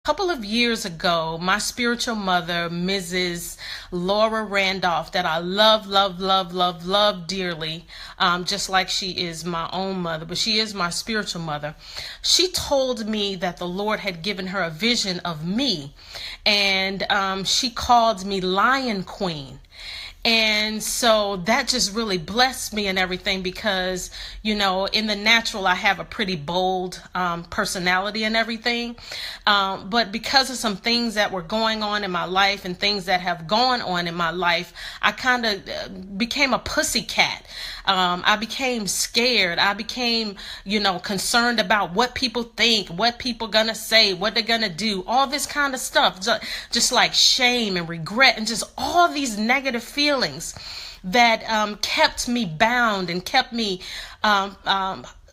Couple of years ago, my spiritual mother, Mrs. Laura Randolph, that I love, love, love, love, love dearly, just like she is my own mother, but she is my spiritual mother. She told me that the Lord had given her a vision of me, and she called me Lion Queen. And so that just really blessed me and everything because, in the natural, I have a pretty bold personality and everything. But because of some things that were going on in my life and things that have gone on in my life, I kind of became a pussycat. I became scared. I became, concerned about what people think, what people gonna say, what they're gonna do, all this kind of stuff, just like shame and regret and just all these negative feelings that kept me bound and kept me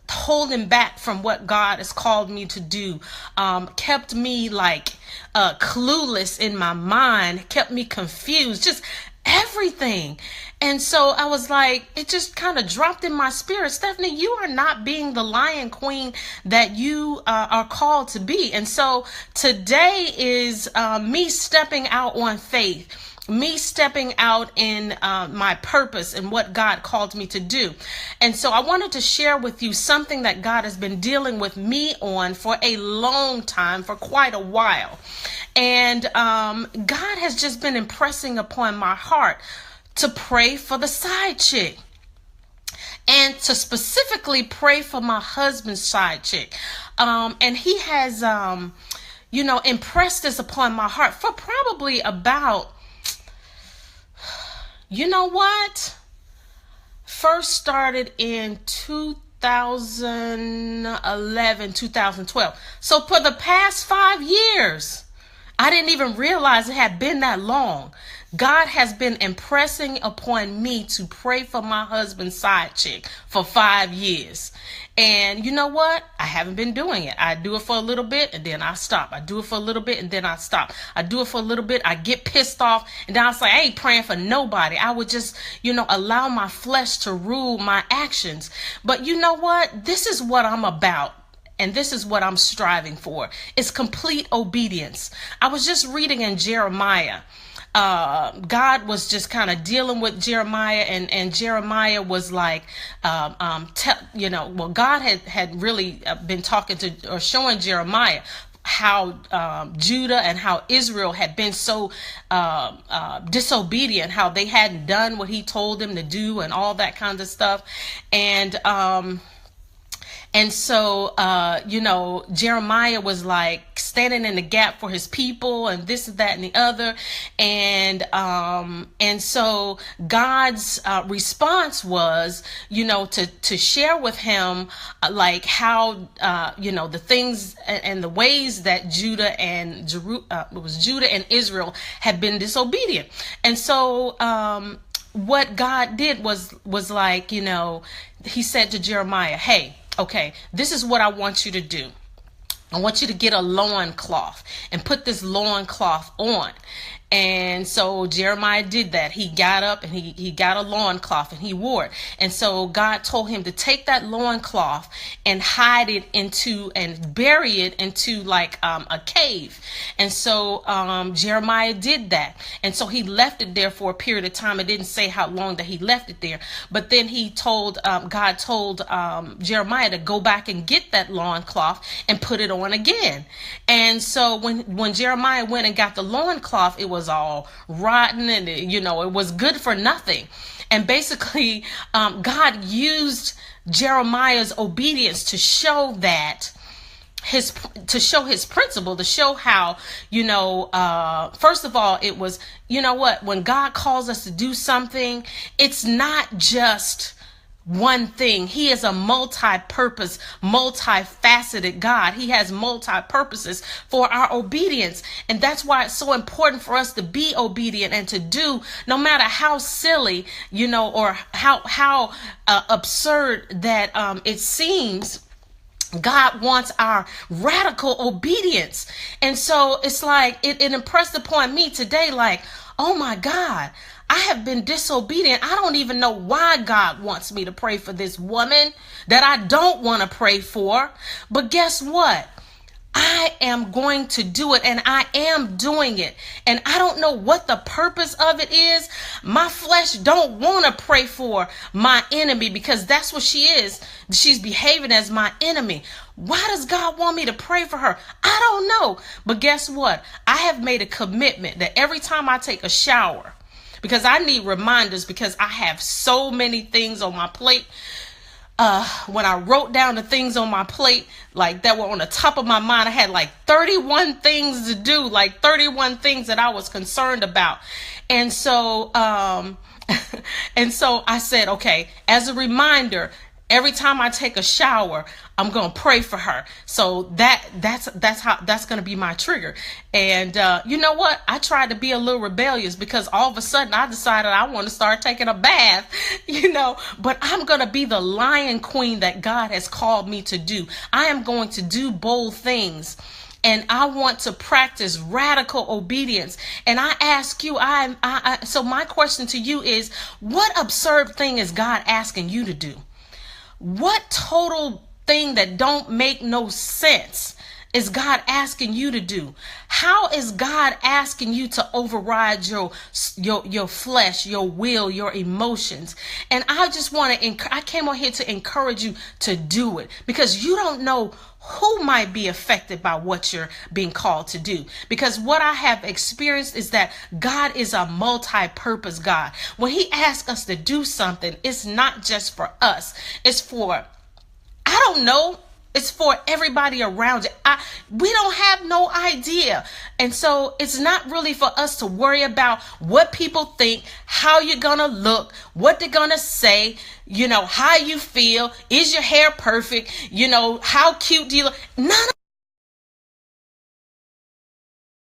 holding back from what God has called me to do, kept me clueless in my mind, kept me confused, just everything. And so I was like, it just kind of dropped in my spirit. Stephanie, you are not being the Lion Queen that you are called to be. And so today is me stepping out on faith, me stepping out in my purpose and what God called me to do. And so I wanted to share with you something that God has been dealing with me on for a long time, for quite a while. And God has just been impressing upon my heart to pray for the side chick and to specifically pray for my husband's side chick. And he has, impressed this upon my heart for probably about, first started in 2011, 2012. So for the past 5 years, I didn't even realize it had been that long. God has been impressing upon me to pray for my husband's side chick for 5 years. And you know what? I haven't been doing it. I do it for a little bit and then I stop. I do it for a little bit and then I stop. I do it for a little bit. I get pissed off and then I was like, I ain't praying for nobody. I would just, allow my flesh to rule my actions. But you know what? This is what I'm about. And this is what I'm striving for. It's complete obedience. I was just reading in Jeremiah. God was just kind of dealing with Jeremiah, and Jeremiah was like, God had really been talking to or showing Jeremiah how Judah and how Israel had been so disobedient, how they hadn't done what he told them to do and all that kind of stuff. And so, Jeremiah was like standing in the gap for his people and this, that, and the other. And so God's response was, to share with him, how, the things and the ways that Judah and Israel had been disobedient. And so, what God did was like, he said to Jeremiah, hey, okay, this is what I want you to do. I want you to get a loincloth and put this loincloth on. And so Jeremiah did that. He got up and he got a loincloth and he wore it. And so God told him to take that loincloth and hide it and bury it into a cave. And so Jeremiah did that. And so he left it there for a period of time. It didn't say how long that he left it there. But then God told Jeremiah to go back and get that loincloth and put it on again. And so when Jeremiah went and got the loincloth, it was all rotten and it was good for nothing. And basically God used Jeremiah's obedience to show that his principle, to show how, first of all, it was, when God calls us to do something, it's not just one thing. He is a multi-purpose, multifaceted God. He has multi-purposes for our obedience. And that's why it's so important for us to be obedient and to do, no matter how silly, or how absurd that it seems. God wants our radical obedience. And so it's like, it impressed upon me today, oh my God, I have been disobedient. I don't even know why God wants me to pray for this woman that I don't want to pray for. But guess what? I am going to do it, and I am doing it. And I don't know what the purpose of it is. My flesh don't want to pray for my enemy because that's what she is. She's behaving as my enemy. Why does God want me to pray for her? I don't know. But guess what? I have made a commitment that every time I take a shower, because I need reminders because I have so many things on my plate. When I wrote down the things on my plate, like that were on the top of my mind, I had like 31 things to do, like 31 things that I was concerned about. And so, and so I said, okay, as a reminder, every time I take a shower, I'm going to pray for her. So that's going to be my trigger. And you know what? I tried to be a little rebellious because all of a sudden I decided I want to start taking a bath, but I'm going to be the lion queen that God has called me to do. I am going to do bold things. And I want to practice radical obedience. And I ask you, so my question to you is, what absurd thing is God asking you to do? What total thing that don't make no sense is God asking you to do? How is God asking you to override your flesh, your will, your emotions? And I just want to, I came on here to encourage you to do it, because you don't know who might be affected by what you're being called to do. Because what I have experienced is that God is a multi-purpose God. When he asks us to do something, it's not just for us. It's for, I don't know, it's for everybody around it. We don't have no idea. And so it's not really for us to worry about what people think, how you're going to look, what they're going to say, how you feel. Is your hair perfect? How cute do you look? None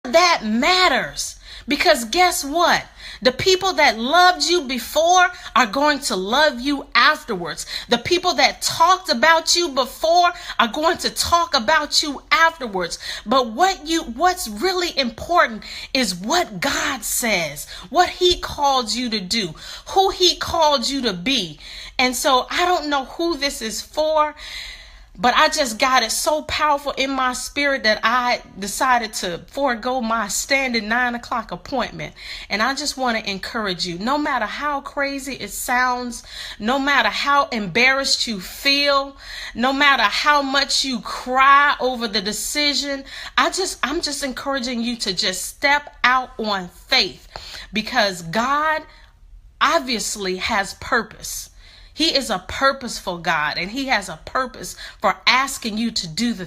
of that matters. Because guess what? The people that loved you before are going to love you afterwards. The people that talked about you before are going to talk about you afterwards. But what's really important is what God says, what he called you to do, who he called you to be. And so I don't know who this is for, but I just got it so powerful in my spirit that I decided to forego my standing 9:00 appointment. And I just want to encourage you, no matter how crazy it sounds, no matter how embarrassed you feel, no matter how much you cry over the decision, I'm just encouraging you to just step out on faith, because God obviously has purpose. He is a purposeful God, and he has a purpose for asking you to do the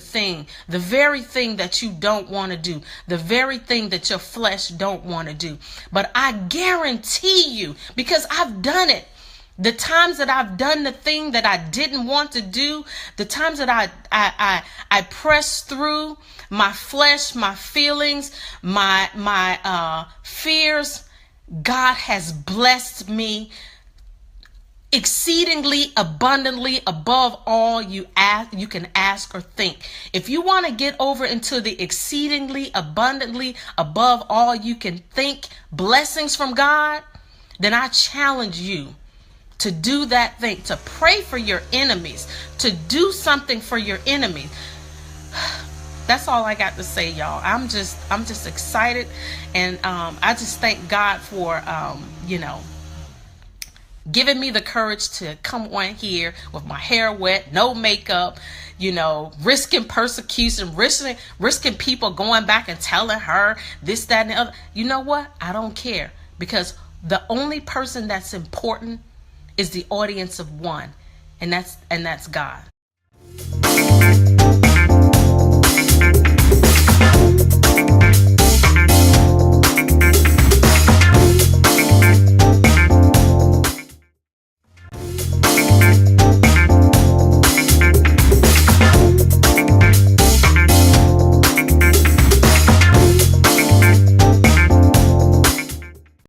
very thing that you don't want to do, the very thing that your flesh don't want to do. But I guarantee you, because I've done it, the times that I've done the thing that I didn't want to do, the times that I pressed through my flesh, my feelings, my fears, God has blessed me exceedingly abundantly above all you can ask or think. If you want to get over into the exceedingly abundantly above all you can think blessings from God, then I challenge you to do that thing, to pray for your enemies, to do something for your enemies. That's all I got to say, y'all. I'm just excited, and I just thank God for giving me the courage to come on here with my hair wet, no makeup, risking persecution, risking people going back and telling her this, that, and the other. You know what? I don't care, because the only person that's important is the audience of one, and that's God.